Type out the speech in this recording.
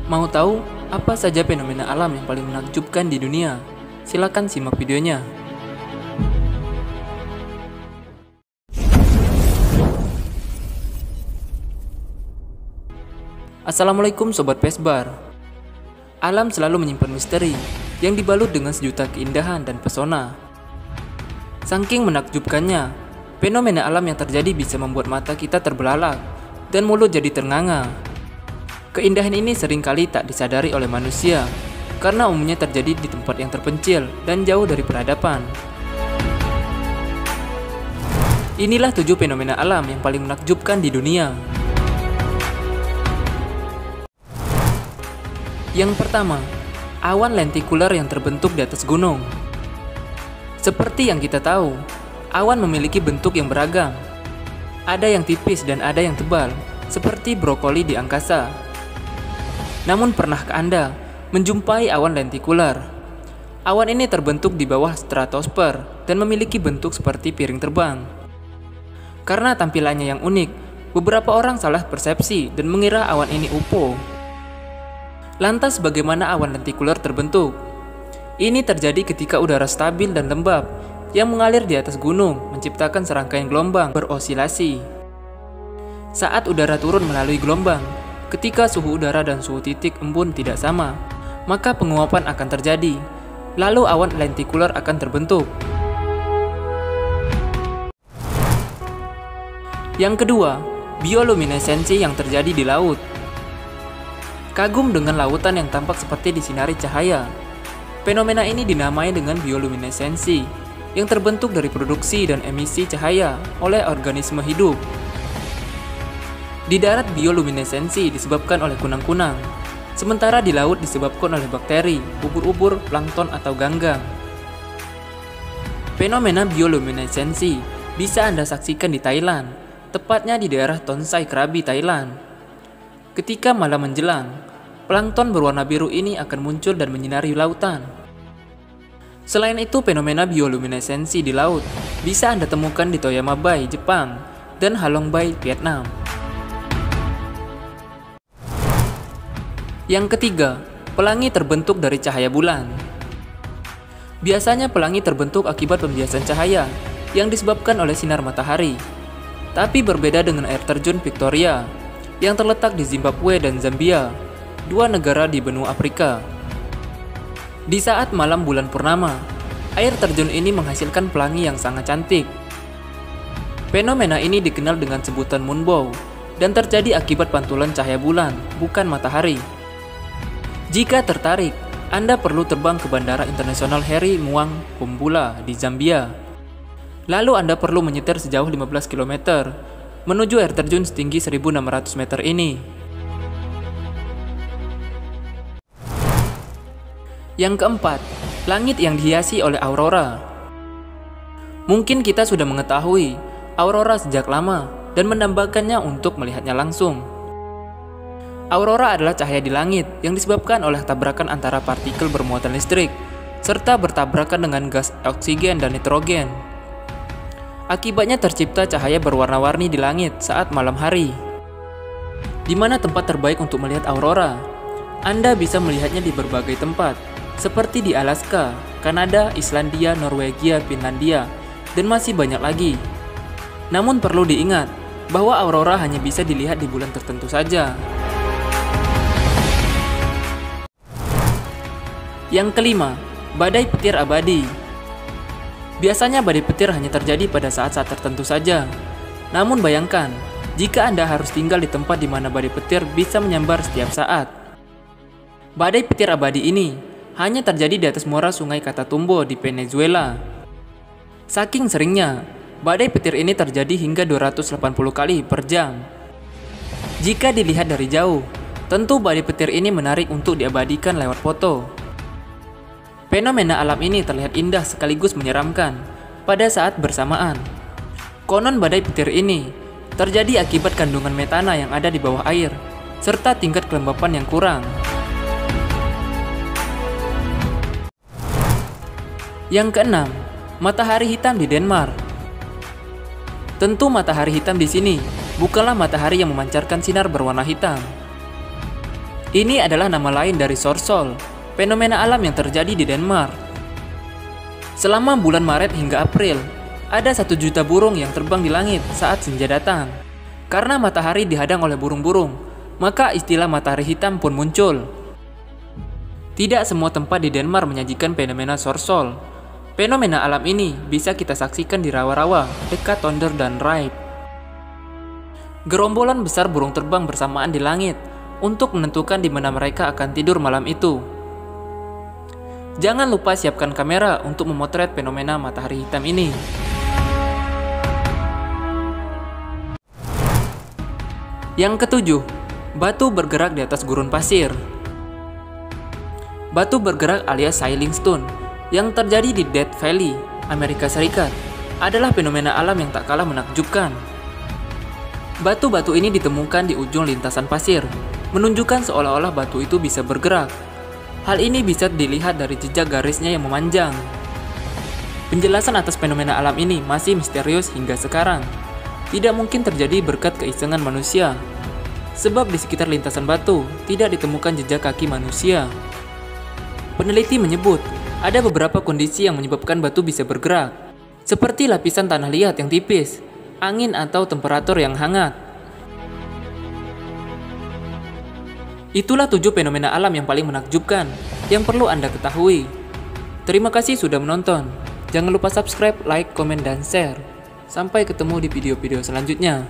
Mau tahu apa saja fenomena alam yang paling menakjubkan di dunia? Silakan simak videonya. Assalamualaikum Sobat Pesbar. Alam selalu menyimpan misteri yang dibalut dengan sejuta keindahan dan pesona. Saking menakjubkannya, fenomena alam yang terjadi bisa membuat mata kita terbelalak dan mulut jadi ternganga. Keindahan ini seringkali tak disadari oleh manusia karena umumnya terjadi di tempat yang terpencil dan jauh dari peradaban. Inilah 7 fenomena alam yang paling menakjubkan di dunia. Yang pertama, awan lentikular yang terbentuk di atas gunung. Seperti yang kita tahu, awan memiliki bentuk yang beragam. Ada yang tipis dan ada yang tebal, seperti brokoli di angkasa. Namun pernahkah Anda menjumpai awan lentikular? Awan ini terbentuk di bawah stratosfer dan memiliki bentuk seperti piring terbang. Karena tampilannya yang unik, beberapa orang salah persepsi dan mengira awan ini UFO. Lantas bagaimana awan lentikular terbentuk? Ini terjadi ketika udara stabil dan lembab yang mengalir di atas gunung menciptakan serangkaian gelombang berosilasi. Saat udara turun melalui gelombang, ketika suhu udara dan suhu titik embun tidak sama, maka penguapan akan terjadi, lalu awan lentikular akan terbentuk. Yang kedua, bioluminesensi yang terjadi di laut. Kagum dengan lautan yang tampak seperti disinari cahaya. Fenomena ini dinamai dengan bioluminesensi, yang terbentuk dari produksi dan emisi cahaya oleh organisme hidup. Di darat bioluminesensi disebabkan oleh kunang-kunang, sementara di laut disebabkan oleh bakteri, ubur-ubur, plankton atau ganggang. Fenomena bioluminesensi bisa Anda saksikan di Thailand, tepatnya di daerah Tonsai Krabi, Thailand. Ketika malam menjelang, plankton berwarna biru ini akan muncul dan menyinari lautan. Selain itu, fenomena bioluminesensi di laut bisa Anda temukan di Toyama Bay, Jepang, dan Halong Bay, Vietnam. Yang ketiga, pelangi terbentuk dari cahaya bulan. Biasanya pelangi terbentuk akibat pembiasan cahaya yang disebabkan oleh sinar matahari. Tapi berbeda dengan air terjun Victoria yang terletak di Zimbabwe dan Zambia, 2 negara di benua Afrika. Di saat malam bulan purnama, air terjun ini menghasilkan pelangi yang sangat cantik. Fenomena ini dikenal dengan sebutan moonbow dan terjadi akibat pantulan cahaya bulan, bukan matahari. Jika tertarik, Anda perlu terbang ke Bandara Internasional Heri Muang Kumbula di Zambia. Lalu Anda perlu menyetir sejauh 15 km menuju air terjun setinggi 1.600 meter ini. Yang keempat, langit yang dihiasi oleh aurora. Mungkin kita sudah mengetahui aurora sejak lama dan mendambakannya untuk melihatnya langsung. Aurora adalah cahaya di langit yang disebabkan oleh tabrakan antara partikel bermuatan listrik serta bertabrakan dengan gas oksigen dan nitrogen. Akibatnya tercipta cahaya berwarna-warni di langit saat malam hari. Di mana tempat terbaik untuk melihat aurora? Anda bisa melihatnya di berbagai tempat, seperti di Alaska, Kanada, Islandia, Norwegia, Finlandia, dan masih banyak lagi. Namun perlu diingat bahwa aurora hanya bisa dilihat di bulan tertentu saja. Yang kelima, badai petir abadi. Biasanya badai petir hanya terjadi pada saat-saat tertentu saja. Namun bayangkan, jika Anda harus tinggal di tempat di mana badai petir bisa menyambar setiap saat. Badai petir abadi ini hanya terjadi di atas muara sungai Catatumbo di Venezuela. Saking seringnya, badai petir ini terjadi hingga 280 kali per jam. Jika dilihat dari jauh, tentu badai petir ini menarik untuk diabadikan lewat foto. Fenomena alam ini terlihat indah sekaligus menyeramkan pada saat bersamaan. Konon badai petir ini terjadi akibat kandungan metana yang ada di bawah air, serta tingkat kelembapan yang kurang. Yang keenam, matahari hitam di Denmark. Tentu matahari hitam di sini bukanlah matahari yang memancarkan sinar berwarna hitam. Ini adalah nama lain dari Sorsol, fenomena alam yang terjadi di Denmark. Selama bulan Maret hingga April, ada 1 juta burung yang terbang di langit saat senja datang. Karena matahari dihadang oleh burung-burung, maka istilah matahari hitam pun muncul. Tidak semua tempat di Denmark menyajikan fenomena Sorsol. Fenomena alam ini bisa kita saksikan di rawa-rawa dekat Tonder dan Raib. Gerombolan besar burung terbang bersamaan di langit untuk menentukan di mana mereka akan tidur malam itu. Jangan lupa siapkan kamera untuk memotret fenomena matahari hitam ini. Yang ketujuh, batu bergerak di atas gurun pasir. Batu bergerak alias Sailing Stone yang terjadi di Death Valley, Amerika Serikat, adalah fenomena alam yang tak kalah menakjubkan. Batu-batu ini ditemukan di ujung lintasan pasir, menunjukkan seolah-olah batu itu bisa bergerak. Hal ini bisa dilihat dari jejak garisnya yang memanjang. Penjelasan atas fenomena alam ini masih misterius hingga sekarang. Tidak mungkin terjadi berkat keisengan manusia, sebab di sekitar lintasan batu tidak ditemukan jejak kaki manusia. Peneliti menyebut, ada beberapa kondisi yang menyebabkan batu bisa bergerak, seperti lapisan tanah liat yang tipis, angin atau temperatur yang hangat. Itulah 7 fenomena alam yang paling menakjubkan, yang perlu Anda ketahui. Terima kasih sudah menonton. Jangan lupa subscribe, like, komen, dan share. Sampai ketemu di video-video selanjutnya.